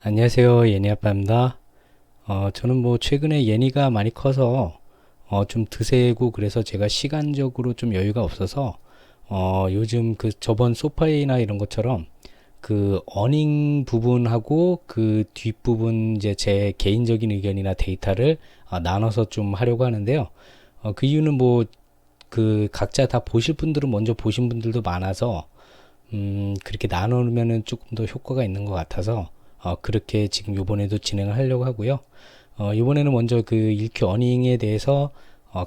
안녕하세요. 예니 아빠입니다. 저는 뭐 최근에 예니가 많이 커서 좀 드세고 그래서 제가 시간적으로 좀 여유가 없어서 요즘 그 저번 소파이나 이런 것처럼 그 어닝 부분하고 그 뒷부분 이제 제 개인적인 의견이나 데이터를 나눠서 좀 하려고 하는데요. 그 이유는 뭐 그 각자 다 보실 분들은 먼저 보신 분들도 많아서 그렇게 나누면은 조금 더 효과가 있는 것 같아서 그렇게 지금 요번에도 진행을 하려고 하고요. 요번에는 먼저 그 1큐 어닝에 대해서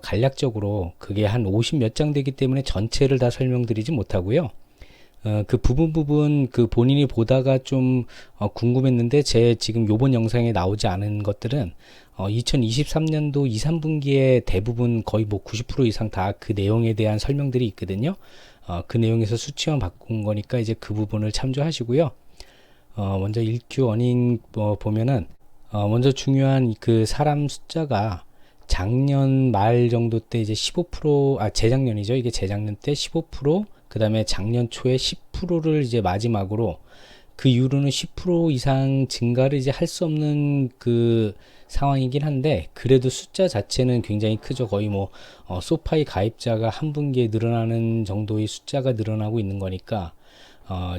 간략적으로 그게 한 50 몇 장 되기 때문에 전체를 다 설명드리지 못하고요. 그 부분 그 본인이 보다가 좀 궁금했는데 제 지금 요번 영상에 나오지 않은 것들은 2023년도 2, 3분기에 대부분 거의 뭐 90% 이상 다 그 내용에 대한 설명들이 있거든요. 그 내용에서 수치만 바꾼 거니까 이제 그 부분을 참조하시고요. 먼저 1큐 어닝 보면은 먼저 중요한 그 사람 숫자가 작년 말 정도 때 이제 15%, 재작년이죠. 이게 재작년 때 15%, 그 다음에 작년 초에 10%를 이제 마지막으로 그 이후로는 10% 이상 증가를 이제 할 수 없는 그 상황이긴 한데 그래도 숫자 자체는 굉장히 크죠. 거의 뭐 소파이 가입자가 한 분기에 늘어나는 정도의 숫자가 늘어나고 있는 거니까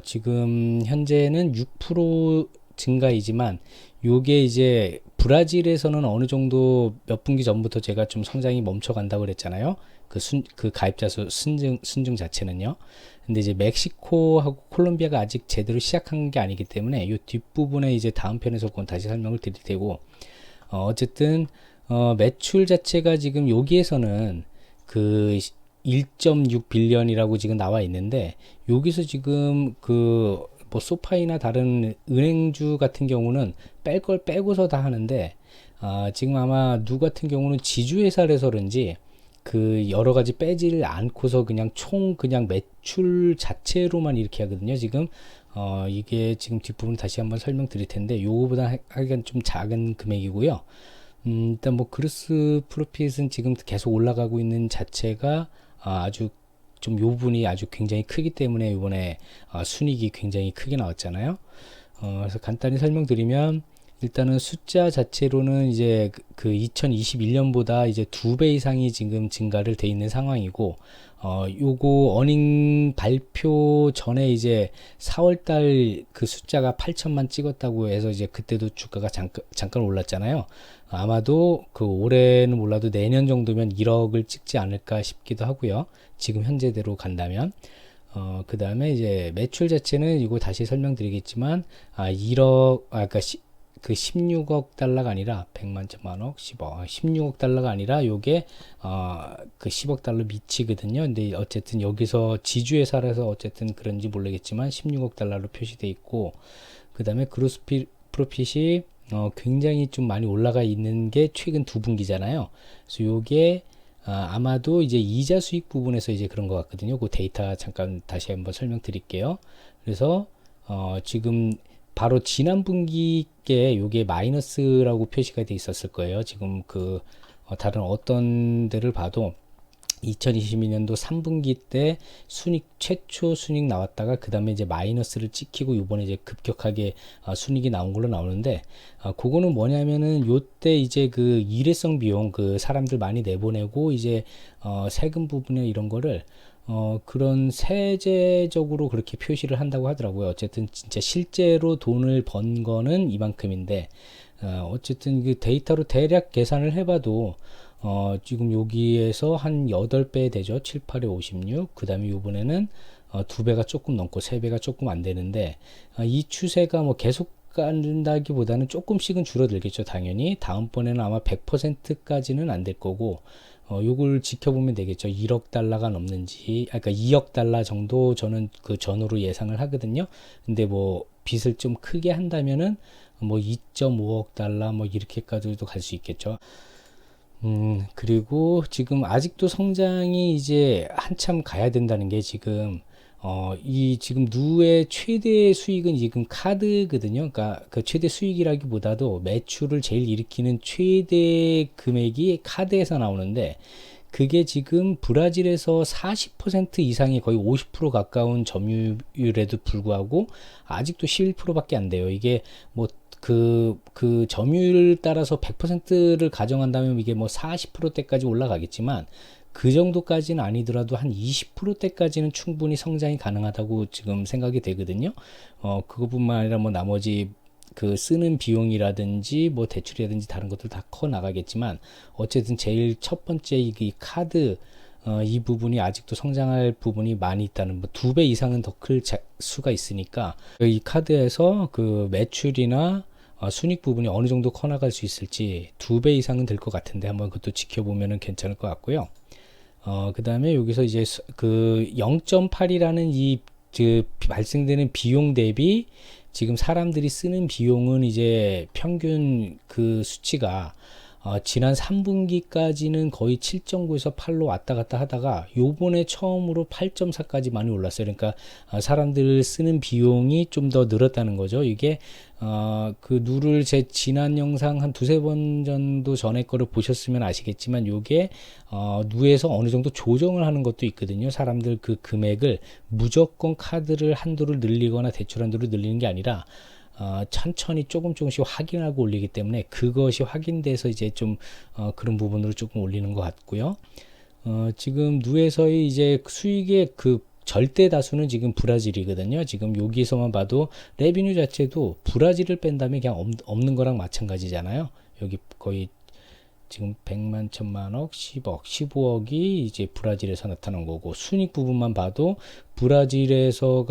지금 현재는 6% 증가이지만 요게 이제 브라질에서는 어느 정도 몇 분기 전부터 제가 좀 성장이 멈춰간다고 그랬잖아요. 그 가입자 수 순증 자체는요. 근데 이제 멕시코하고 콜롬비아가 아직 제대로 시작한 게 아니기 때문에 이 뒷부분에 이제 다음 편에서 그건 다시 설명을 드릴 테고, 어쨌든 매출 자체가 지금 여기에서는 그 1.6 빌리언이라고 지금 나와 있는데 여기서 지금 그 뭐 소파이나 다른 은행주 같은 경우는 뺄 걸 빼고서 다 하는데 지금 아마 누 같은 경우는 지주회사라서 그런지 그 여러 가지 빼지를 않고서 그냥 총 그냥 매출 자체로만 이렇게 하거든요. 지금 이게 지금 뒷부분 다시 한번 설명드릴 텐데 요거보다 하기엔 좀 작은 금액이고요. 일단 뭐 그로스 프로핏은 지금 계속 올라가고 있는 자체가 아주 좀 요 부분이 아주 굉장히 크기 때문에 이번에 순익이 굉장히 크게 나왔잖아요. 그래서 간단히 설명드리면 일단은 숫자 자체로는 이제 그 2021년보다 이제 2배 이상이 지금 증가를 돼 있는 상황이고, 요거 어닝 발표 전에 이제 4월달 그 숫자가 8천만 찍었다고 해서 이제 그때도 주가가 잠깐 올랐잖아요. 아마도 그 올해는 몰라도 내년 정도면 1억을 찍지 않을까 싶기도 하고요. 지금 현재대로 간다면. 그 다음에 이제 매출 자체는 이거 다시 설명드리겠지만, 1억, 그 16억 달러가 아니라 100만 천만억 10억 16억 달러가 아니라 요게 그 10억 달러 미치거든요. 근데 어쨌든 여기서 지주회사라서 어쨌든 그런지 모르겠지만 16억 달러로 표시돼 있고, 그 다음에 그로스 프로핏이 굉장히 좀 많이 올라가 있는 게 최근 두 분기잖아요. 그래서 요게 아마도 이제 이자 수익 부분에서 이제 그런 것 같거든요. 그 데이터 잠깐 다시 한번 설명드릴게요. 그래서 지금 바로 지난 분기께 요게 마이너스라고 표시가 돼 있었을 거예요. 지금 그 다른 어떤 데를 봐도 2022년도 3분기 때 최초 순익 나왔다가 그 다음에 이제 마이너스를 찍히고 요번에 이제 급격하게 순익이 나온 걸로 나오는데, 그거는 뭐냐면은 요때 이제 그 일회성 비용 그 사람들 많이 내보내고 이제 세금 부분에 이런 거를 그런 세제적으로 그렇게 표시를 한다고 하더라고요. 어쨌든 진짜 실제로 돈을 번 거는 이만큼인데, 어쨌든 그 데이터로 대략 계산을 해봐도 지금 여기에서 한 8배 되죠. 7, 8에 56. 그 다음에 요번에는 2배가 조금 넘고 3배가 조금 안 되는데, 이 추세가 뭐 계속 간다기보다는 조금씩은 줄어들겠죠. 당연히. 다음번에는 아마 100%까지는 안 될 거고, 요걸 지켜보면 되겠죠. 1억 달러가 넘는지, 그러니까 2억 달러 정도 저는 그 전후로 예상을 하거든요. 근데 뭐 빚을 좀 크게 한다면은 뭐 2.5억 달러 뭐 이렇게까지도 갈 수 있겠죠. 그리고 지금 아직도 성장이 이제 한참 가야 된다는 게 지금, 이 지금 누의 최대 수익은 지금 카드거든요. 그러니까 그 최대 수익이라기보다도 매출을 제일 일으키는 최대 금액이 카드에서 나오는데 그게 지금 브라질에서 40% 이상이 거의 50% 가까운 점유율에도 불구하고 아직도 11%밖에 안 돼요. 이게 뭐 그 점유율 따라서 100%를 가정한다면 이게 뭐 40%대까지 올라가겠지만 그 정도까지는 아니더라도 한 20%대까지는 충분히 성장이 가능하다고 지금 생각이 되거든요. 그것뿐만 아니라 뭐 나머지 그 쓰는 비용이라든지 뭐 대출이라든지 다른 것들 다 커 나가겠지만 어쨌든 제일 첫 번째 이 카드 이 부분이 아직도 성장할 부분이 많이 있다는 뭐 2배 이상은 더 클 수가 있으니까 이 카드에서 그 매출이나 순익 부분이 어느 정도 커 나갈 수 있을지 2배 이상은 될 것 같은데 한번 그것도 지켜보면 괜찮을 것 같고요. 그 다음에 여기서 이제 그 0.8이라는 그 발생되는 비용 대비 지금 사람들이 쓰는 비용은 이제 평균 그 수치가 지난 3분기까지는 거의 7.9에서 8로 왔다 갔다 하다가 요번에 처음으로 8.4까지 많이 올랐어요. 그러니까 사람들 쓰는 비용이 좀 더 늘었다는 거죠. 이게 그 누를 제 지난 영상 한 두세 번 정도 전에 거를 보셨으면 아시겠지만 요게 누에서 어느 정도 조정을 하는 것도 있거든요. 사람들 그 금액을 무조건 카드를 한도를 늘리거나 대출 한도를 늘리는 게 아니라 천천히 조금씩 확인하고 올리기 때문에 그것이 확인돼서 이제 좀 그런 부분으로 조금 올리는 것 같고요. 지금 누에서의 이제 수익의 그 절대 다수는 지금 브라질이거든요. 지금 여기서만 봐도 레비뉴 자체도 브라질을 뺀다면 그냥 없는 거랑 마찬가지잖아요. 여기 거의 지금 100만, 1000만억, 10억, 15억이 이제 브라질에서 나타난 거고 순익 부분만 봐도 브라질에서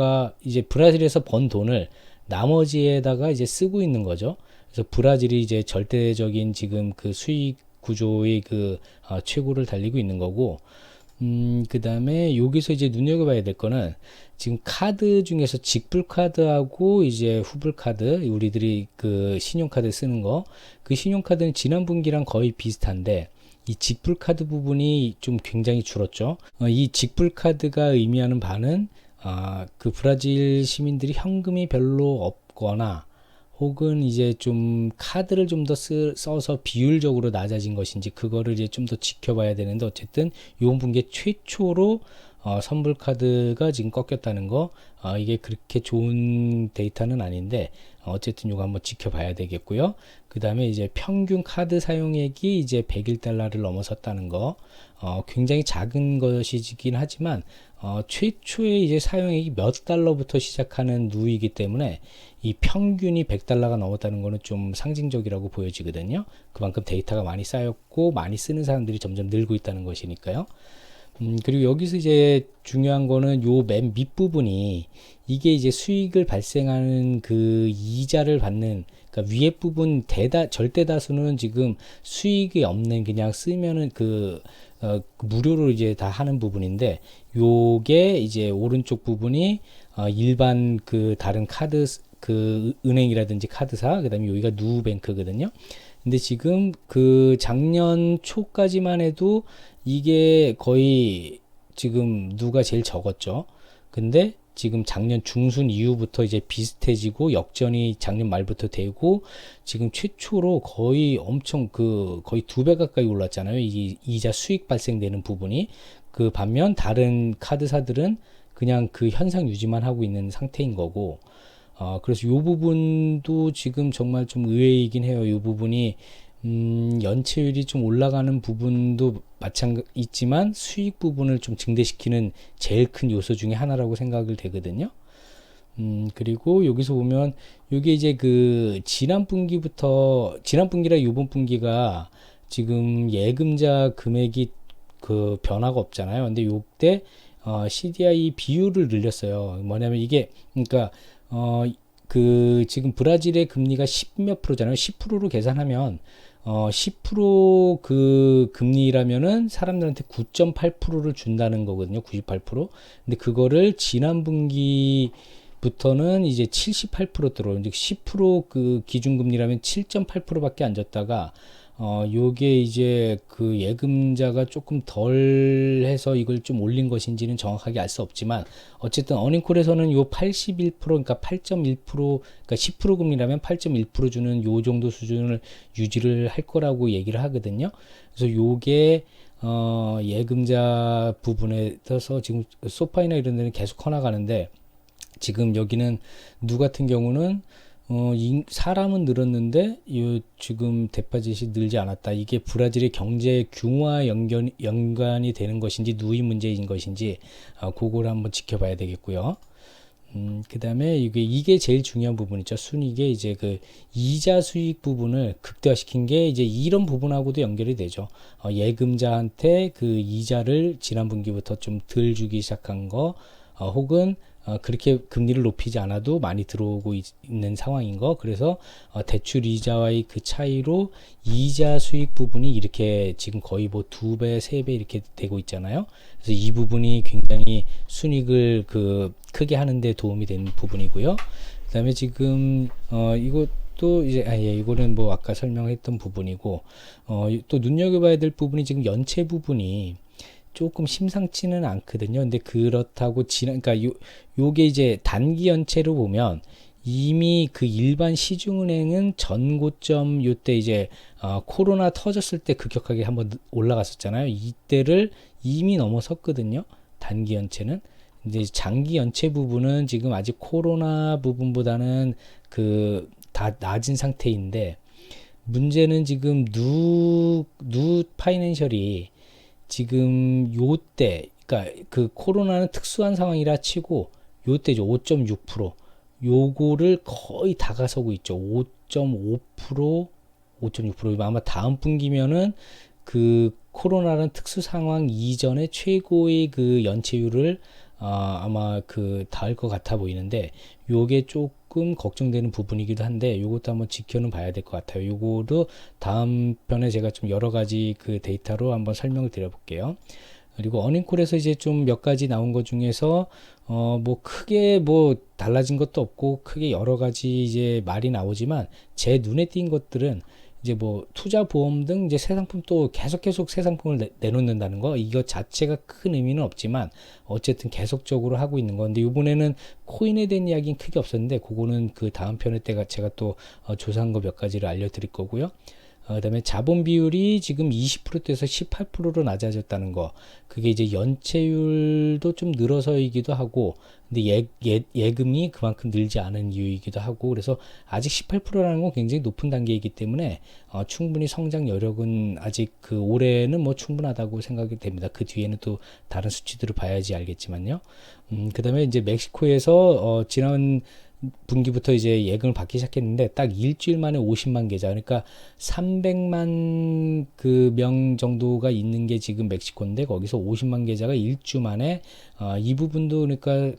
번 돈을 나머지에다가 이제 쓰고 있는 거죠. 그래서 브라질이 이제 절대적인 지금 그 수익 구조의 그 최고를 달리고 있는 거고, 그 다음에 여기서 이제 눈여겨봐야 될 거는 지금 카드 중에서 직불 카드하고 이제 후불 카드, 우리들이 그 신용카드 쓰는 거, 그 신용카드는 지난 분기랑 거의 비슷한데 이 직불 카드 부분이 좀 굉장히 줄었죠. 이 직불 카드가 의미하는 바는 그 브라질 시민들이 현금이 별로 없거나 혹은 이제 좀 카드를 좀 더 써서 비율적으로 낮아진 것인지 그거를 이제 좀 더 지켜봐야 되는데 어쨌든 이번 분기에 최초로 선불 카드가 지금 꺾였다는 거 이게 그렇게 좋은 데이터는 아닌데 어쨌든 이거 한번 지켜봐야 되겠고요. 그 다음에 이제 평균 카드 사용액이 이제 101달러를 넘어섰다는 거 굉장히 작은 것이긴 하지만 최초의 이제 사용액이 몇 달러부터 시작하는 누이기 때문에 이 평균이 100달러가 넘었다는 거는 좀 상징적이라고 보여지거든요. 그만큼 데이터가 많이 쌓였고 많이 쓰는 사람들이 점점 늘고 있다는 것이니까요. 그리고 여기서 이제 중요한 거는 요 맨 밑부분이 이게 이제 수익을 발생하는 그 이자를 받는, 그러니까 위에 부분 절대 다수는 지금 수익이 없는 그냥 쓰면은 무료로 이제 다 하는 부분인데 요게 이제 오른쪽 부분이 일반 그 다른 카드 그 은행이라든지 카드사, 그다음에 여기가 누뱅크거든요. 근데 지금 그 작년 초까지만 해도 이게 거의 지금 누가 제일 적었죠. 근데 지금 작년 중순 이후부터 이제 비슷해지고 역전이 작년 말부터 되고 지금 최초로 거의 엄청 거의 2배 가까이 올랐잖아요. 이 이자 수익 발생되는 부분이. 그 반면 다른 카드사들은 그냥 그 현상 유지만 하고 있는 상태인 거고, 그래서 이 부분도 지금 정말 좀 의외이긴 해요. 이 부분이 연체율이 좀 올라가는 부분도 있지만 수익 부분을 좀 증대시키는 제일 큰 요소 중에 하나라고 생각을 되거든요. 그리고 여기서 보면 이게 이제 그 지난 분기라 이번 분기가 지금 예금자 금액이 그 변화가 없잖아요. 근데 요때 CDI 비율을 늘렸어요. 뭐냐면 이게 그러니까 그 지금 브라질의 금리가 10몇 프로잖아요. 10%로 계산하면 10% 금리라면은 사람들한테 9.8%를 준다는 거거든요. 98%. 근데 그거를 지난 분기부터는 이제 78%대로, 이제 10% 기준금리라면 7.8%밖에 안 줬다가 요게 이제 그 예금자가 조금 덜 해서 이걸 좀 올린 것인지는 정확하게 알 수 없지만 어쨌든 어닝콜에서는 요 81%, 그러니까 8.1%, 그러니까 10% 금리라면 8.1% 주는 요 정도 수준을 유지를 할 거라고 얘기를 하거든요. 그래서 요게 예금자 부분에 있어서 지금 소파이나 이런 데는 계속 커나가는데, 지금 여기는 누 같은 경우는 사람은 늘었는데 지금 데파짓이 늘지 않았다. 이게 브라질의 경제 균화 연관이 되는 것인지 누이 문제인 것인지 그걸 한번 지켜봐야 되겠고요. 그 다음에 이게 제일 중요한 부분이죠. 순이익의 이제 그 이자 수익 부분을 극대화시킨 게 이제 이런 부분하고도 연결이 되죠. 예금자한테 그 이자를 지난 분기부터 좀 덜 주기 시작한 거, 혹은 그렇게 금리를 높이지 않아도 많이 들어오고 있는 상황인 거. 그래서 대출 이자와의 그 차이로 이자 수익 부분이 이렇게 지금 거의 뭐 2배, 3배 이렇게 되고 있잖아요. 그래서 이 부분이 굉장히 순이익을 크게 하는데 도움이 되는 부분이고요. 그다음에 지금 이것도 이제 이거는 뭐 아까 설명했던 부분이고, 또 눈여겨봐야 될 부분이 지금 연체 부분이 조금 심상치는 않거든요. 근데 그렇다고 그러니까 요게 이제 단기 연체로 보면 이미 그 일반 시중은행은 전고점 요때 이제 코로나 터졌을 때 급격하게 한번 올라갔었잖아요. 이때를 이미 넘어섰거든요. 단기 연체는. 근데 장기 연체 부분은 지금 아직 코로나 부분보다는 다 낮은 상태인데, 문제는 지금 누 파이낸셜이 지금 요때, 그러니까 그 코로나는 특수한 상황이라 치고 요때죠. 5.6%. 요거를 거의 다가서고 있죠. 5.5%, 5.6%. 아마 다음 분기면은 그 코로나는 특수 상황 이전의 최고의 그 연체율을 아마 닿을 것 같아 보이는데, 요게 조금 걱정되는 부분이기도 한데, 요것도 한번 지켜는 봐야 될 것 같아요. 요거도 다음 편에 제가 좀 여러 가지 그 데이터로 한번 설명을 드려볼게요. 그리고 어닝콜에서 이제 좀 몇 가지 나온 것 중에서 뭐 크게 뭐 달라진 것도 없고 크게 여러 가지 이제 말이 나오지만, 제 눈에 띈 것들은 이제 뭐 투자 보험 등 이제 새 상품, 또 계속 새 상품을 내놓는다는 거, 이거 자체가 큰 의미는 없지만 어쨌든 계속적으로 하고 있는 건데, 이번에는 코인에 대한 이야기는 크게 없었는데, 그거는 그 다음 편에 때가 제가 또 조사한 거 몇 가지를 알려드릴 거고요. 그 다음에 자본 비율이 지금 20%대에서 18%로 낮아졌다는 거, 그게 이제 연체율도 좀 늘어서이기도 하고, 근데 예금이 그만큼 늘지 않은 이유이기도 하고, 그래서 아직 18%라는 건 굉장히 높은 단계이기 때문에 충분히 성장 여력은 아직 올해는 뭐 충분하다고 생각이 됩니다. 그 뒤에는 또 다른 수치들을 봐야지 알겠지만요. 그 다음에 이제 멕시코에서 지난 분기부터 이제 예금을 받기 시작했는데, 딱 일주일 만에 50만 계좌, 그러니까 300만 명 정도가 있는 게 지금 멕시코인데, 거기서 50만 계좌가 일주 만에, 이 부분도 그러니까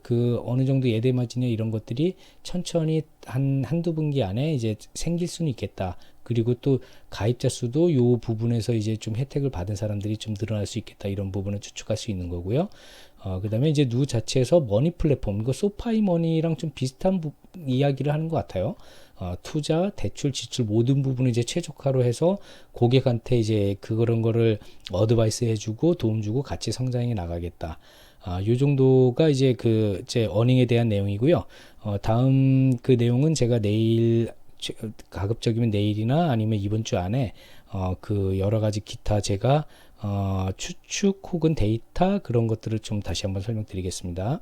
어느 정도 예대 마진이나 이런 것들이 천천히 한두 분기 안에 이제 생길 수는 있겠다. 그리고 또 가입자 수도 요 부분에서 이제 좀 혜택을 받은 사람들이 좀 늘어날 수 있겠다. 이런 부분을 추측할 수 있는 거고요. 그 다음에 이제 누 자체에서 머니 플랫폼, 이거 소파이 머니랑 좀 비슷한 이야기를 하는 것 같아요. 투자, 대출, 지출 모든 부분을 이제 최적화로 해서 고객한테 이제 그런 거를 어드바이스 해주고 도움 주고 같이 성장해 나가겠다. 요 정도가 이제 제 어닝에 대한 내용이고요. 다음 그 내용은 제가 내일, 가급적이면 내일이나 아니면 이번 주 안에 여러 가지 기타 제가 추측 혹은 데이터 그런 것들을 좀 다시 한번 설명드리겠습니다.